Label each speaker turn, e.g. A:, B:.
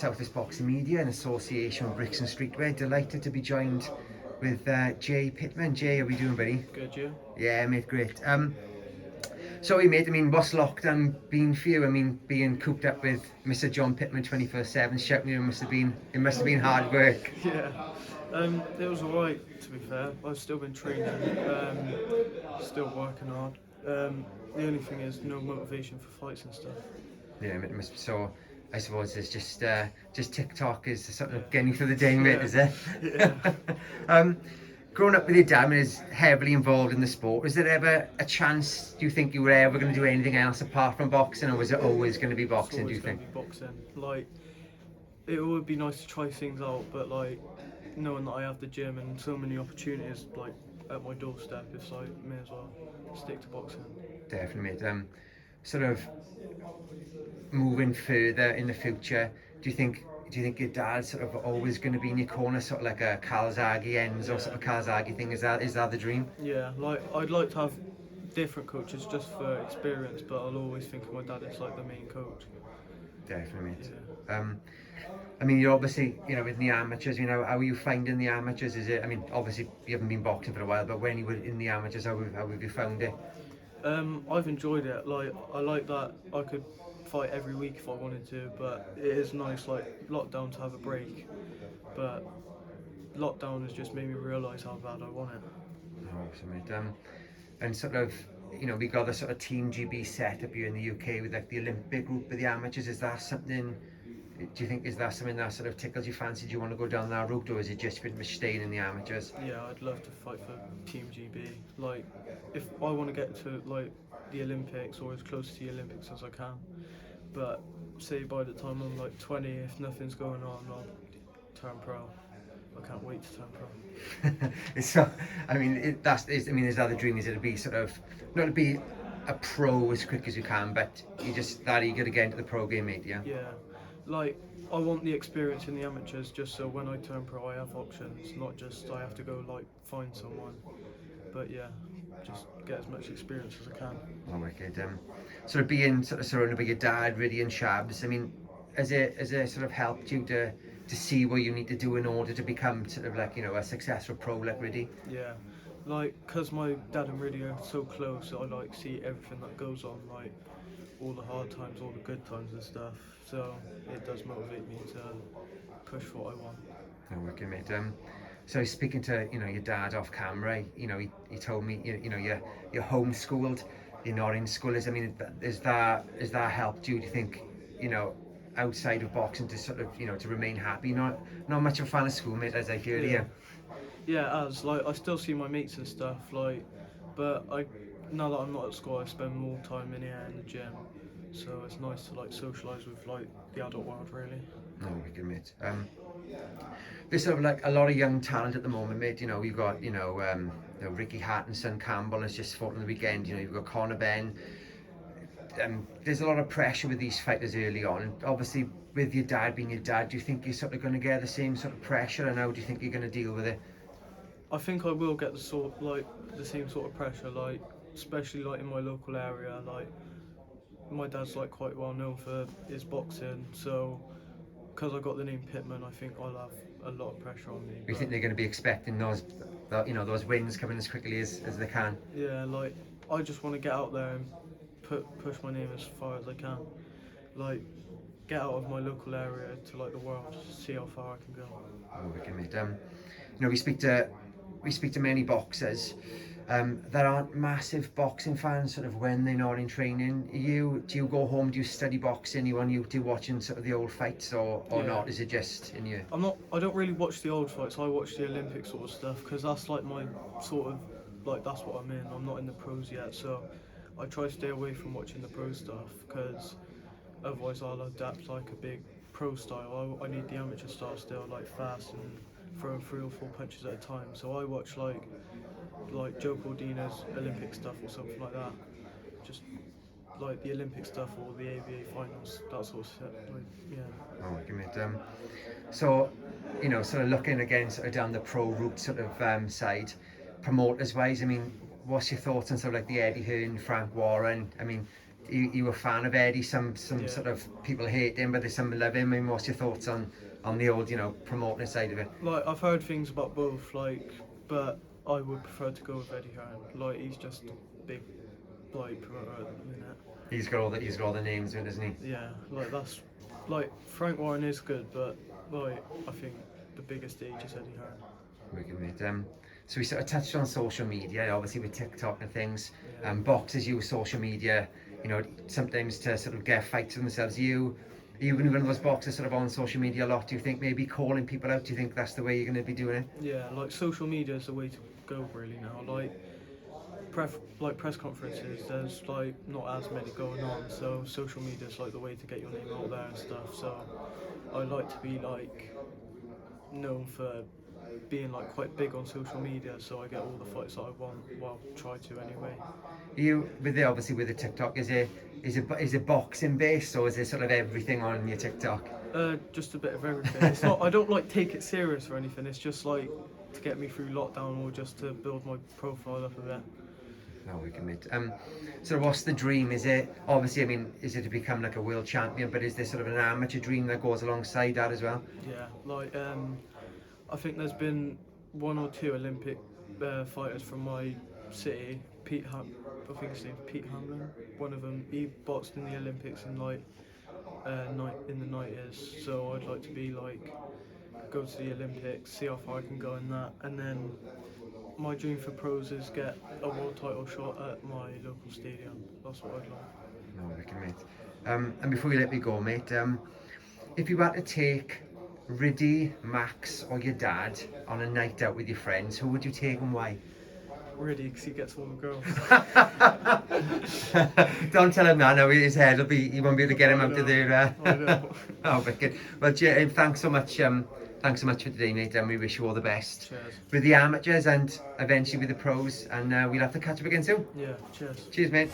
A: Southwest Boxing Media in association with Brixton Streetwear. Delighted to be joined with Jay Pitman. Jay, how are we doing, buddy?
B: Good, you?
A: Yeah, mate, great. Sorry, mate, I mean, what's lockdown been for you? I mean, being cooped up with Mr. Jon Pitman 24/7, shouting at him must have been hard work.
B: Yeah. It was alright, to be fair. I've still been training, still working hard. The only thing is no motivation for fights and stuff.
A: Yeah, mate, it must be so. I suppose it's just TikTok is sort of getting you through the day, mate,
B: Yeah.
A: is it?
B: Yeah.
A: Growing up with your dad and is heavily involved in the sport, was there ever a chance, do you think you were ever going to do anything else apart from boxing, or was it always going to be
B: It's
A: boxing, do
B: always
A: you
B: going
A: think?
B: to be boxing. Like, it would be nice to try things out, but like, knowing that I have the gym and so many opportunities like at my doorstep, it's like, may as well stick to boxing.
A: Definitely, mate. Sort of moving further in the future, do you think your dad's sort of always going to be in your corner, sort of like a Kawasaki ends or sort of Kawasaki thing? Is that the dream?
B: Yeah, like I'd like to have different coaches just for experience, but I'll always think of my dad as like the main coach.
A: Definitely, mate.
B: Yeah.
A: I mean, you're obviously, in the amateurs, how are you finding the amateurs? Is it, I mean, obviously you haven't been boxing for a while, but when you were in the amateurs, how have you found it?
B: I've enjoyed it. Like I like that I could fight every week if I wanted to, but it is nice like lockdown to have a break. But lockdown has just made me realise how bad I want it.
A: Awesome, mate. And sort of, we got the sort of Team GB set up here in the UK with like the Olympic group of the amateurs. Is that something, do you think, is that something that sort of tickles your fancy? Do you want to go down that route, or is it just pretty much staying in the amateurs?
B: Yeah, I'd love to fight for Team GB. Like, if I want to get to like the Olympics or as close to the Olympics as I can, but say by the time I'm like 20, if nothing's going on, I'll turn pro. I can't wait to turn pro.
A: So, I mean, is that the dream? Is it to be sort of, not to be a pro as quick as you can, but you just that eager to get into the pro game, mate? Yeah.
B: Yeah, like I want the experience in the amateurs just so when I turn pro I have options, not just I have to go like find someone. But yeah, just get as much experience as I can.
A: Oh, wicked. Sort of being sort of surrounded by your dad, really, and Shabs. I mean, has it sort of helped you to see what you need to do in order to become sort of like a successful pro, like really?
B: Yeah, like cause my dad and Riddy are so close, I like see everything that goes on, like all the hard times, all the good times and stuff. So it does motivate me to push for what I want.
A: Oh, wicked, mate. So speaking to your dad off camera, he told me you're homeschooled, you're not in school. I mean, is that helped you? Do you think outside of boxing to sort of to remain happy? Not much of a fan of school, mate, as I hear
B: Yeah,
A: you.
B: yeah. As like I still see my mates and stuff, like, but now that I'm not at school, I spend more time in here in the gym. So it's nice to like socialise with like the adult world, really.
A: Oh, wicked, mate. There's sort of like a lot of young talent at the moment, mate. You've got Ricky Hattonson, Campbell has just fought on the weekend. You've got Conor Ben. There's a lot of pressure with these fighters early on, and obviously with your dad being your dad, do you think you're sort of going to get the same sort of pressure, and how do you think you're going to deal with it?
B: I think I will get the same sort of pressure, like especially like in my local area. Like my dad's like quite well known for his boxing, so because I got the name Pitman, I think I'll have a lot of pressure on me.
A: Do you think they're going to be expecting those wins coming as quickly as they can?
B: Yeah, like I just want to get out there and push my name as far as I can. Like get out of my local area to like the world, see how far I can go.
A: Oh, wicked, mate. We speak to many boxers that aren't massive boxing fans. Sort of when they're not in training, do you go home? Do you study boxing? You on YouTube watching sort of the old fights, or
B: Yeah.
A: not? Is it just in you?
B: I don't really watch the old fights. I watch the Olympic sort of stuff because that's like my sort of like that's what I'm in. I'm not in the pros yet, so I try to stay away from watching the pro stuff because otherwise I'll adapt like a big pro style. I need the amateur style still, like fast and throwing 3 or 4 punches at a time. So I watch like Joe Cordina's Olympic stuff or something like that. Just like the Olympic stuff or the ABA finals, that sort of stuff. Like, yeah.
A: Oh, wicked, mate. So, sort of looking again, sort of down the pro route sort of side, promoters wise. I mean, what's your thoughts on sort of like the Eddie Hearn, Frank Warren? I mean, you a fan of Eddie? Some
B: Yeah.
A: sort of people hate him, but there's some love him. I mean, what's your thoughts on the old, promoting side of it?
B: Like, I've heard things about both, like, but I would prefer to go with Eddie Hearn. Like, he's just a big, like, promoter at the minute.
A: He's got all the names in, doesn't he?
B: Yeah, like, that's, like, Frank Warren is good, but, like, I think the biggest age is Eddie Hearn.
A: Wicked, mate. So we sort of touched on social media, obviously with TikTok and things.
B: Yeah.
A: Boxers use social media, sometimes to sort of get fights for themselves. Are you one of those boxers sort of on social media a lot? Do you think maybe calling people out? Do you think that's the way you're going to be doing it?
B: Yeah, like, social media is the way to go really now. Like, press conferences, there's like not as many going on, so social media is like the way to get your name out there and stuff. So I like to be like known for being like quite big on social media, so I get all the fights that I want. Well, try to anyway.
A: You obviously with the TikTok, is it boxing based, or is it sort of everything on your TikTok?
B: Just a bit of everything. It's not. I don't like take it serious or anything. It's just like to get me through lockdown or just to build my profile up a bit.
A: No, we can meet. So what's the dream? Is it obviously? I mean, is it to become like a world champion? But is there sort of an amateur dream that goes alongside that as well?
B: Yeah, like I think there's been 1 or 2 Olympic fighters from my city. I think his name's Pete Hamlin. One of them, he boxed in the Olympics in like in the 90s. So I'd like to be like go to the Olympics, see how far I can go in that, and then my dream for pros is get a world title shot at my local stadium. That's what I'd like.
A: No, we can, mate. And before you let me go, mate, if you had to take Riddy, Max, or your dad on a night out with your friends, who would you take and why?
B: Riddy, because he gets all the girls.
A: Don't tell him that. No, his head will be. You won't be able to get him out of there.
B: I know.
A: Oh, wicked. Well, Jay, thanks so much. Thanks so much for today, mate, and we wish you all the best.
B: Cheers.
A: With the amateurs and eventually with the pros, and we'll have to catch up again soon.
B: Yeah, cheers.
A: Cheers, mate.